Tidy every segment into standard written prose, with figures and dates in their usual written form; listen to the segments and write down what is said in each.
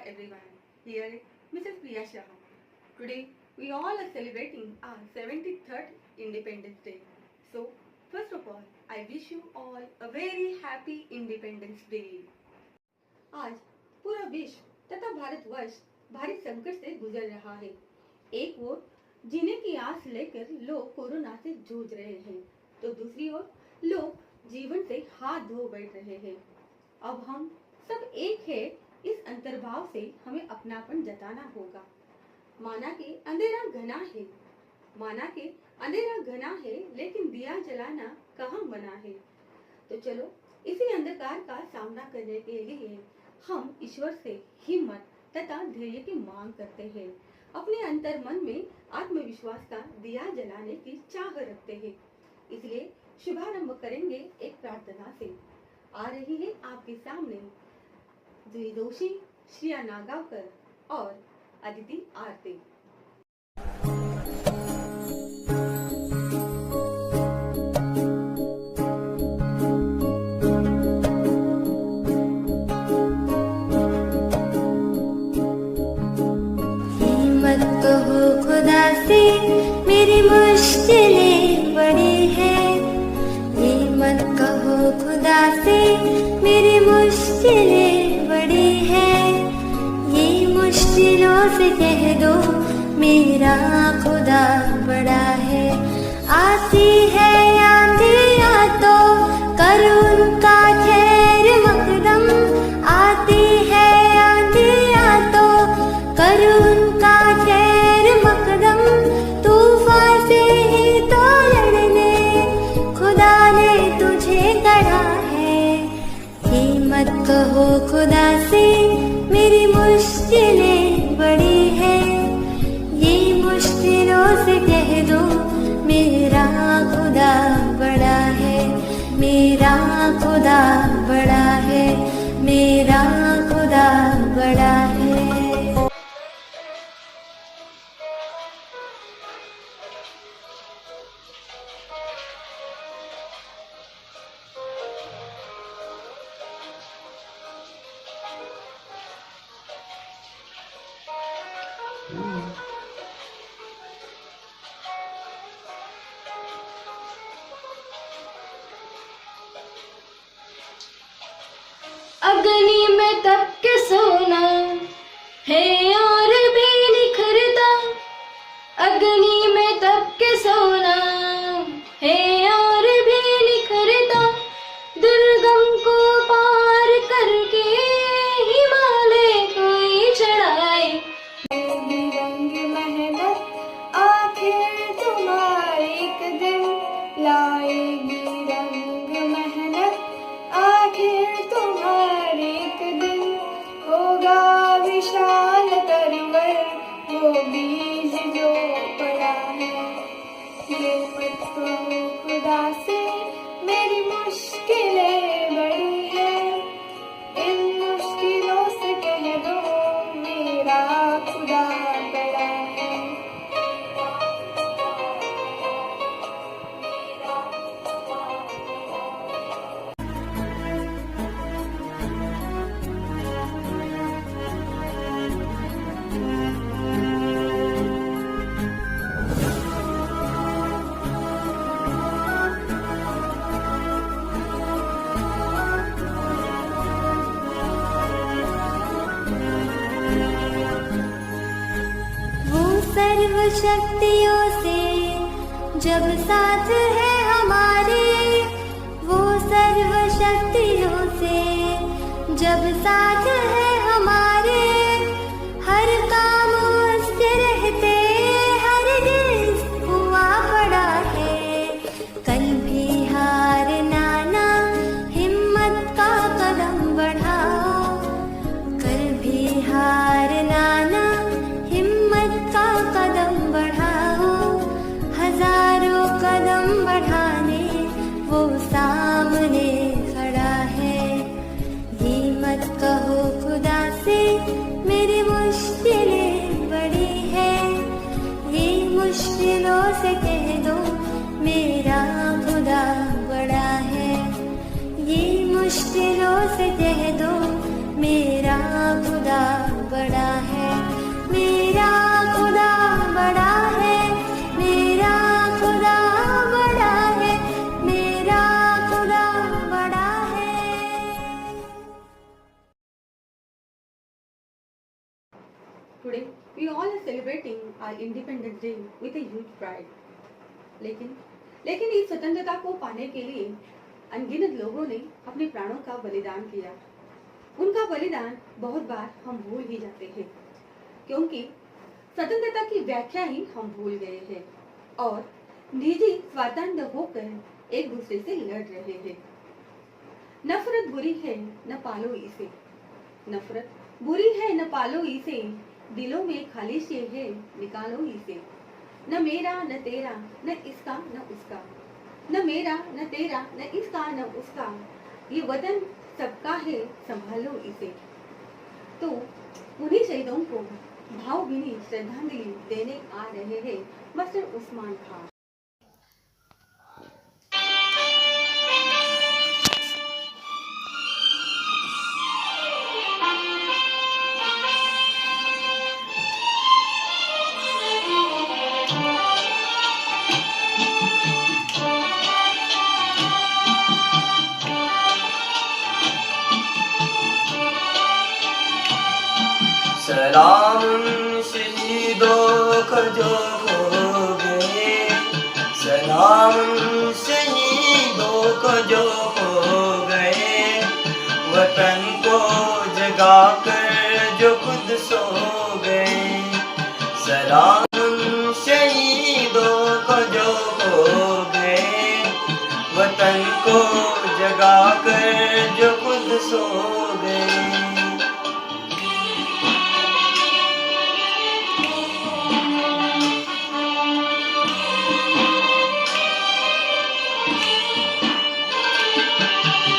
everyone. Here Mrs. Priya Shah. Today we all are celebrating our 73rd Independence Day. So first of all, I wish you all a very happy Independence Day. आज पूरा विश्व तथा भारतवर्ष भारी संकट से गुजर रहा है। एक ओर जीने की आस लेकर लोग कोरोना से जूझ रहे हैं, तो दूसरी ओर लोग जीवन से हाथ धो बैठ रहे हैं। अब हम सब एक है, इस अंतर्भाव से हमें अपनापन जताना होगा। माना के अंधेरा घना है, लेकिन दिया जलाना कहाँ मना है। तो चलो इसी अंधकार का सामना करने के लिए हम ईश्वर से हिम्मत तथा धैर्य की मांग करते हैं। अपने अंतर मन में आत्मविश्वास का दिया जलाने की चाह रखते हैं। इसलिए शुभारंभ करेंगे एक प्रार्थना से। आ रही है आपके सामने जुई जोशी, श्रिया नागावकर और अदिति आरते। मत कहो खुदा से मेरी मुश्किलें बड़ी है, ये मत कहो खुदा से मेरी मुश्किलें बड़ी है। ये मुश्किलों से कह दो मेरा खुदा बड़ा है। आती है आंधियाँ तो करो उनका खैर मकदम, आती है आंधियाँ तो करो उनका खैर मकदम। तूफान से ही तो लड़ने खुदा ने तुझे गढ़ा है। मत कहो खुदा से मेरी मुश्किलें बड़ी है, ये मुश्किलों से कह दो मेरा खुदा बड़ा है। मेरा खुदा बड़ा है, मेरा खुदा बड़ा है। अग्नि में तप के सोना है और भी निखरता, अग्नि में तप के सोना है और भी निखरता। दुर्गम को पार करके हिमालय कोई चढ़ाए। रंग मेहनत आखिर तुम्हारे एक दिन लाएगी, रंग मेहनत आखिर तुम्हारे एक दिन। होगा विशाल तरवर वो बीज जो पड़ा है। ये मत कहो खुदा से मेरी मुश्किलें बड़ी है, इन मुश्किलों से कह दो मेरा खुदा बड़ा है। सर्व शक्तियों से जब साथ है हमारे, वो सर्व शक्तियों से जब साथ है हमारे। हर काम उससे रहते हर गिज़ हुआ पड़ा है। कल भी हार नाना हिम्मत का कदम बढ़ाओ, कल भी हार नाना कदम बढ़ाओ। हजारों कदम बढ़ाने वो सामने खड़ा है। ये मत कहो खुदा से मेरी मुश्किलें बड़ी है, ये मुश्किलों से कह दो मेरा खुदा बड़ा है। ये मुश्किलों से कह दो मेरा खुदा बड़ा है, मेरा खुदा बड़ा है, मेरा खुदा बड़ा है, मेरा खुदा बड़ा है। Today, we all are celebrating our Independence Day with a huge pride. लेकिन इस स्वतंत्रता को पाने के लिए अनगिनत लोगों ने अपने प्राणों का बलिदान किया। उनका बलिदान बहुत बार हम भूल ही जाते हैं, क्योंकि स्वतंत्रता की व्याख्या ही हम भूल गए हैं और निजी स्वातंत्र होकर एक दूसरे से लड़ रहे हैं। नफरत बुरी है, न पालो इसे। नफरत बुरी है, न पालो इसे। दिलों में खालिश ये है, निकालो इसे। न मेरा न तेरा, न इसका न उसका। न मेरा न तेरा, न इसका न उसका। ये वतन सबका है, संभालो इसे। तो उन्हीं शहीदों को भावभीनी श्रद्धांजलि देने आ रहे हैं मास्टर उस्मान खान। सलाम उन शहीदों को जो हो गए, सलाम उन शहीदों को जो हो गए, वतन को जगा कर जो खुद सो गए। सलाम उन शहीदों को जो हो गए, वतन को जगा कर जो खुद सो गए।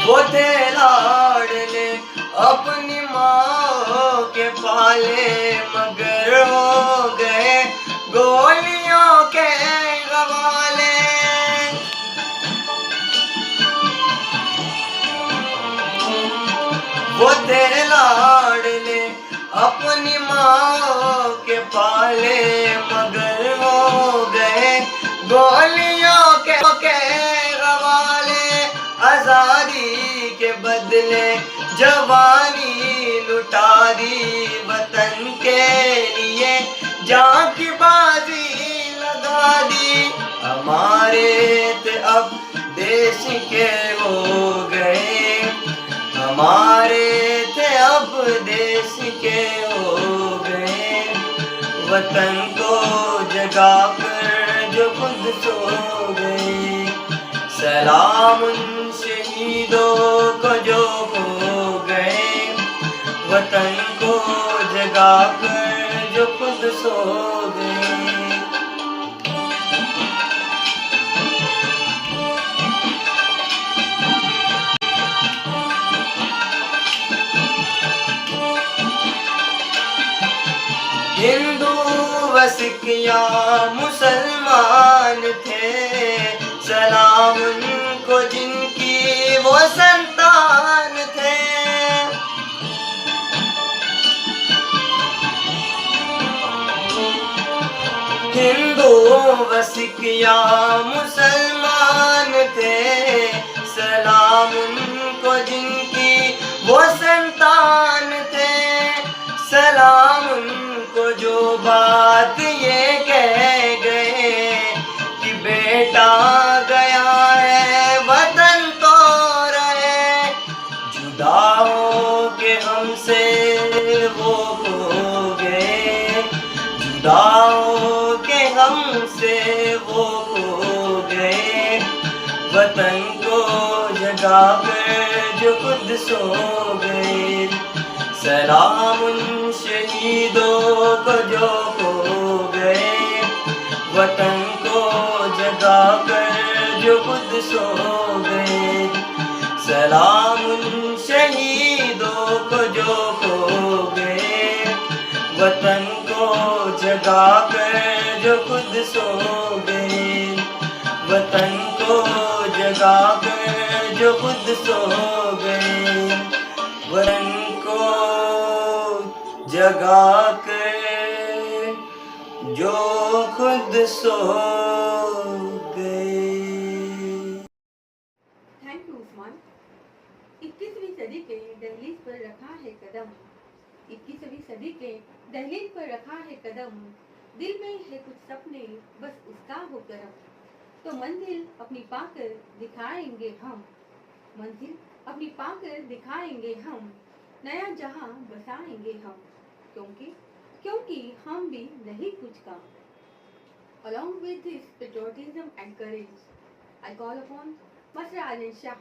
वो थे लाडले अपनी माँ के पाले, मगर हो गए गोलियों के हवाले। वो थे लाडले अपनी माँ के पाले, मगर हो गए गोलियों के हवाले। आजादी के बदले जवानी लुटा दी, वतन के लिए जान की बाजी लगा दी। हमारे थे अब देश के हो गए, हमारे थे अब देश के हो गए। वतन को जगा कर जो खुद सो गए। सलाम उन शहीदों को जो हो गए, वतन को जगा कर जो खुद सो गए। हिंदू व सिख या मुसलमान थे, सलाम उनको जिनकी वो संतान थे। हिंदू व सिख या मुसलमान थे, सलाम उनको जिनकी वो संतान थे। सलाम उनको जो बात ये कह गए कि बेटा गया है वतन तो रहे। जुदा हो के हमसे वो हो गए, जुदा हो के हमसे वो हो गए। वतन को जगा कर जो खुद सो गए। सलाम उन शहीदों को जो हो गए, वतन को जगा कर जो खुद सो गए। सलाम उन शहीदों को जो हो गए, वतन को जगा कर जो खुद सो गए। वतन को जगा कर जो खुद सो गए। वतन को जगा जगा कर जो खुद सो गए। Thank you Usman. 21वीं सदी के दहलीज पर रखा है कदम, 21वीं सदी के दहलीज पर रखा है कदम, दिल में है कुछ सपने बस उसका हो करम, तो मंजिल अपनी पाकर दिखाएंगे हम, मंजिल अपनी पाकर दिखाएंगे हम, नया जहां बसाएंगे हम, क्योंकि हम भी नहीं कुछ कम। Along with this patriotism and courage, I call upon Master Aryan Shah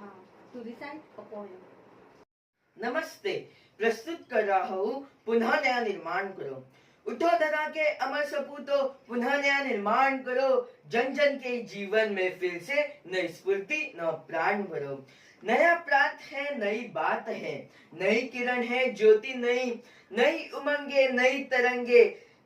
to recite a poem. नमस्ते, प्रस्तुत कर रहा हूँ पुनः नया निर्माण करो। उठो धरा के अमर सपूतो, पुनः नया निर्माण करो, जन जन के जीवन में फिर से नई स्फूर्ति नव प्राण भरो। नया प्रात है, नई बात है, नई किरण है, ज्योति नई, नई उमंगे, नई तरंगे,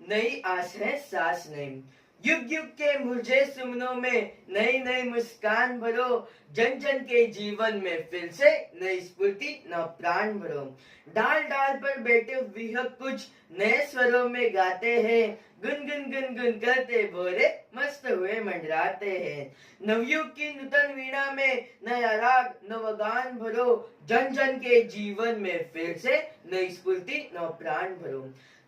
नई आस है, सांस नई। युग युग के मुरझे सुमनों में नई नई मुस्कान भरो, जन जन के जीवन में फिर से नई स्फूर्ति नव प्राण भरो। डाल डाल पर बैठे विहक कुछ नए स्वरों में गाते हैं, गुन गुन गुन गुन करते भोरे मस्त हुए मंडराते हैं। नवयुग की नूतन वीणा में नया राग नवगान भरो, जन जन के जीवन में फिर से नई स्फूर्ति नव प्राण भरो।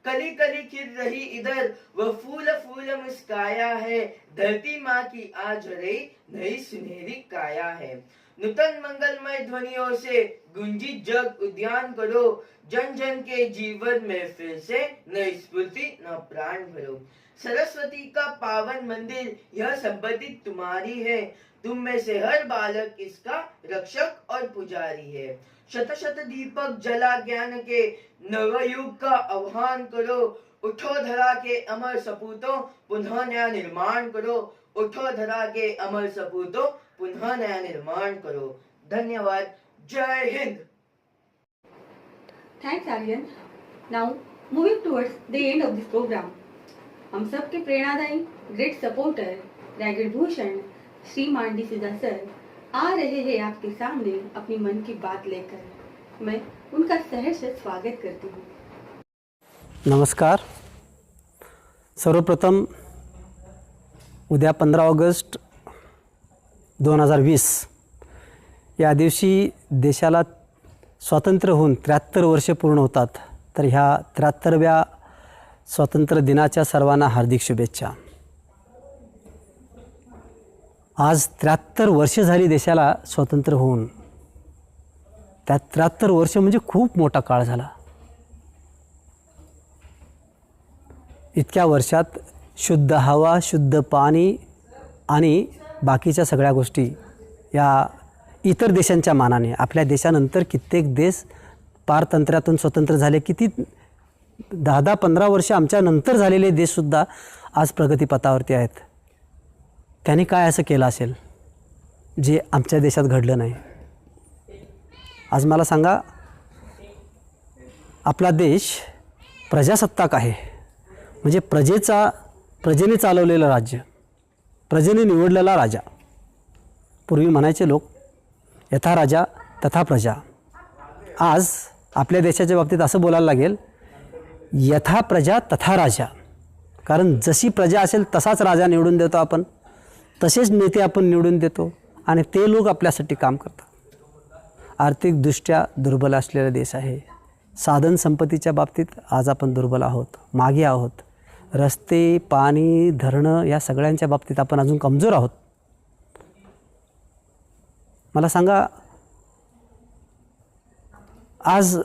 कली कली खिल रही इधर वह फूल फूल मुस्काया है, धरती माँ की आज रही नई सुनहरी काया है। नूतन मंगलमय ध्वनियों से गुंजी जग उद्यान करो, जन जन के जीवन में फिर से नई स्फूर्ति नव प्राण भरो। सरस्वती का पावन मंदिर यह संपत्ति तुम्हारी है, तुम में से हर बालक इसका रक्षक और पुजारी है। शत शत दीपक जला ज्ञान के नवयुग का आह्वान करो, उठो धरा के अमर सपूतों, पुनः नया निर्माण करो, उठो धरा के अमर सपूतों, पुनः नया निर्माण करो। धन्यवाद। जय Hind. Thanks Aryan. Now moving towards the end of this program, हम सब के प्रेरणादायी ग्रेट सपोर्टर रैगड भूषण श्रीमान डिसूजा सर आ रहे हैं आपके सामने अपनी मन की बात लेकर। मैं उनका सहर्ष स्वागत करती हूँ। नमस्कार। सर्वप्रथम उद्या 15 ऑगस्ट 2020 या दिवशी देशाला स्वातंत्र्य होऊन 73 वर्षे पूर्ण होतात, तर ह्या 73व्या स्वातंत्र्य दिनाच्या सर्वांना हार्दिक शुभेच्छा। आज 73 वर्षे झाली देशाला स्वातंत्र्य होऊन, त्या 73 वर्ष म्हणजे खूप मोठा काळ झाला। इतक्या वर्षात शुद्ध हवा, शुद्ध पाणी आणि बाकीच्या सगळ्या गोष्टी या इतर देशांच्या मानाने आपल्या देशानंतर कित्येक देश पारतंत्र्यातून स्वतंत्र झाले, किती 10-15 वर्ष आमच्या नंतर झालेले देशसुद्धा आज प्रगतीपथावरती आहेत। त्यांनी काय असं केलं असेल जे आमच्या देशात घडलं नाही? आज मला सांगा, आपला देश प्रजासत्ताक आहे, म्हणजे प्रजेने चालवलेलं राज्य, प्रजेने निवडलेला राजा। पूर्वी म्हणायचे लोक यथा राजा तथा प्रजा। आज आपल्या देशाच्या बाबतीत असं बोलायला लागेल यथा प्रजा तथा राजा, कारण जशी प्रजा असेल तसाच राजा निवडून देतो आपण, तसेच नेते आपण निवडून देतो आणि ते लोक आपल्यासाठी काम करतात। आर्थिकदृष्ट्या दुर्बल असलेला देश आहे। साधन संपत्तीच्या बाबतीत आज आपण दुर्बल आहोत, मागे आहोत। रस्ते, पाणी, धरणं या सगळ्यांच्या बाबतीत आपण अजून कमजोर आहोत। मला सांगा, आज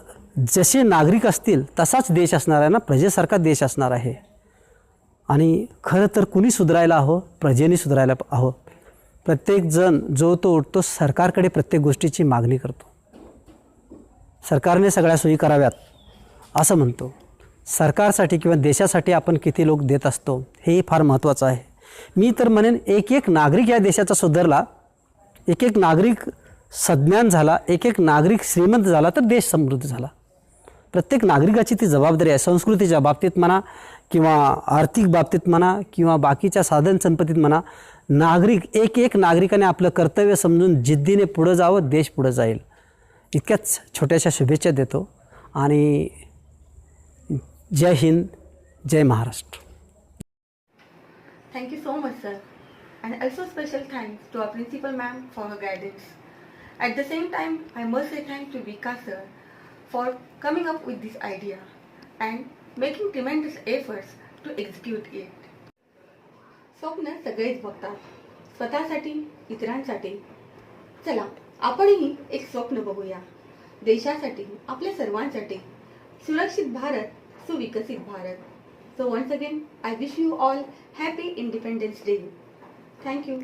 जसे नागरिक असतील तसाच देश असणार आहे ना, प्रजेसारखा देश असणार आहे। आणि खरं तर कुणी सुधारायला हवं? प्रजेने सुधारायला हवं। प्रत्येक जण जो तो उठतो, सरकारकडे प्रत्येक गोष्टीची मागणी करतो, सरकारने सगळ्या सोयी कराव्यात असं म्हणतो। सरकारसाठी किंवा देशासाठी आपण किती लोक देत असतो हे फार महत्त्वाचं आहे। मी तर म्हणेन एक एक नागरिक या देशाचा सुधारला, एक एक नागरिक सज्ञान झाला, एक एक नागरिक श्रीमंत झाला तर देश समृद्ध झाला। प्रत्येक नागरिकाची ती जबाबदारी आहे। संस्कृतीच्या बाबतीत म्हणा किंवा आर्थिक बाबतीत म्हणा किंवा बाकीच्या साधन संपत्तीत म्हणा, नागरिक एक एक नागरिकाने आपलं कर्तव्य समजून जिद्दीने पुढे जावं, देश पुढे जाईल। इतक्याच छोट्याशा शुभेच्छा देतो आणि जय हिंद, जय Maharashtra. Thank you so much, sir. And also special thanks to our principal ma'am for her guidance. At the same time, I must say thanks to Vika sir for coming up with this idea and making tremendous efforts to execute it. स्वप्न सगळेच बघतात, स्वतःसाठी, इतरांसाठी. चला, आपणही एक स्वप्न बघूया. देशासाठी, आपल्या सर्वांसाठी. सुरक्षित Bharat, सुविकसित Bharat. So once again, I wish you all happy Independence Day. Thank you.